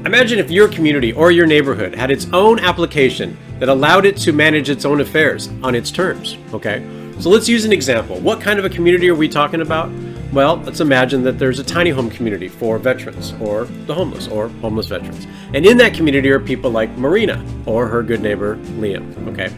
Imagine if your community or your neighborhood had its own application that allowed it to manage its own affairs on its terms, okay? So let's use an example. What kind of a community are we talking about? Well, let's imagine that there's a tiny home community for veterans or the homeless or homeless veterans. And in that community are people like Marina or her good neighbor, Liam, okay?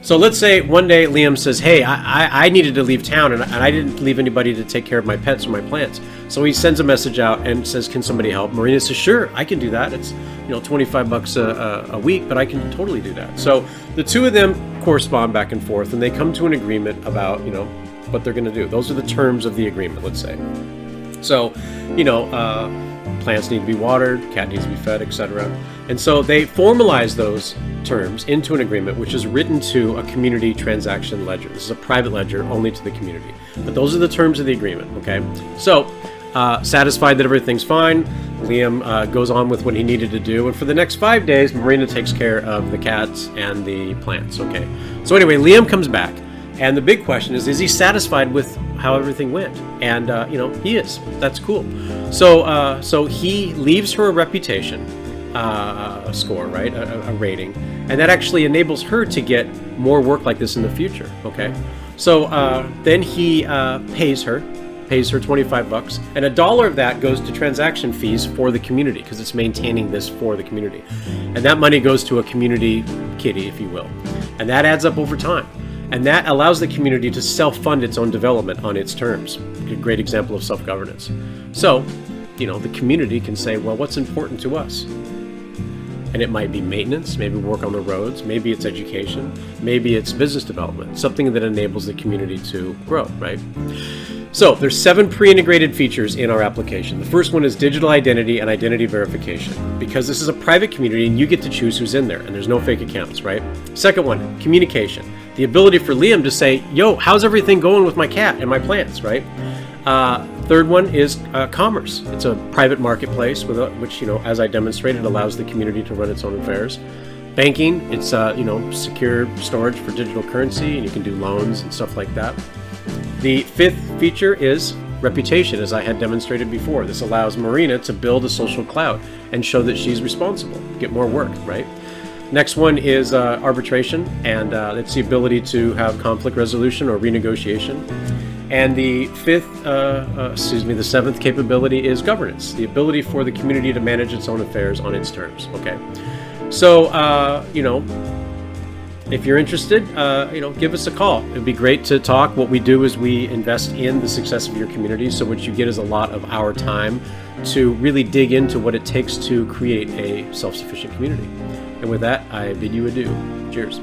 So let's say one day Liam says, hey, I needed to leave town and I didn't leave anybody to take care of my pets or my plants. So he sends a message out and says, can somebody help? Marina says, sure, I can do that. It's, $25 a week, but I can totally do that. So the two of them correspond back and forth and they come to an agreement about, what they're going to do. Those are the terms of the agreement, let's say. So, plants need to be watered, cat needs to be fed, etc. And so they formalize those terms into an agreement, which is written to a community transaction ledger. This is a private ledger only to the community. But those are the terms of the agreement, okay? So, satisfied that everything's fine, Liam goes on with what he needed to do. And for the next 5 days, Marina takes care of the cats and the plants, okay? So anyway, Liam comes back. And the big question is he satisfied with how everything went? And, he is. That's cool. So he leaves her a reputation, a score, right? A rating. And that actually enables her to get more work like this in the future, okay? So then he pays her $25, and $1 of that goes to transaction fees for the community because it's maintaining this for the community. And that money goes to a community kitty, if you will. And that adds up over time. And that allows the community to self-fund its own development on its terms. A great example of self-governance. So, the community can say, well, what's important to us? And it might be maintenance, maybe work on the roads, maybe it's education, maybe it's business development, something that enables the community to grow, right? So there's 7 pre-integrated features in our application. The first one is digital identity and identity verification, because this is a private community and you get to choose who's in there and there's no fake accounts, right? Second one, communication. The ability for Liam to say, yo, how's everything going with my cat and my plants, right? Third one is commerce. It's a private marketplace which, as I demonstrated, allows the community to run its own affairs. Banking, it's, secure storage for digital currency, and you can do loans and stuff like that. The 5th feature is reputation, as I had demonstrated before. This allows Marina to build a social cloud and show that she's responsible, get more work, right? Next one is arbitration, and it's the ability to have conflict resolution or renegotiation. And the 7th capability is governance, the ability for the community to manage its own affairs on its terms, okay? So, if you're interested, give us a call. It'd be great to talk. What we do is we invest in the success of your community, so what you get is a lot of our time to really dig into what it takes to create a self-sufficient community. And with that, I bid you adieu. Cheers.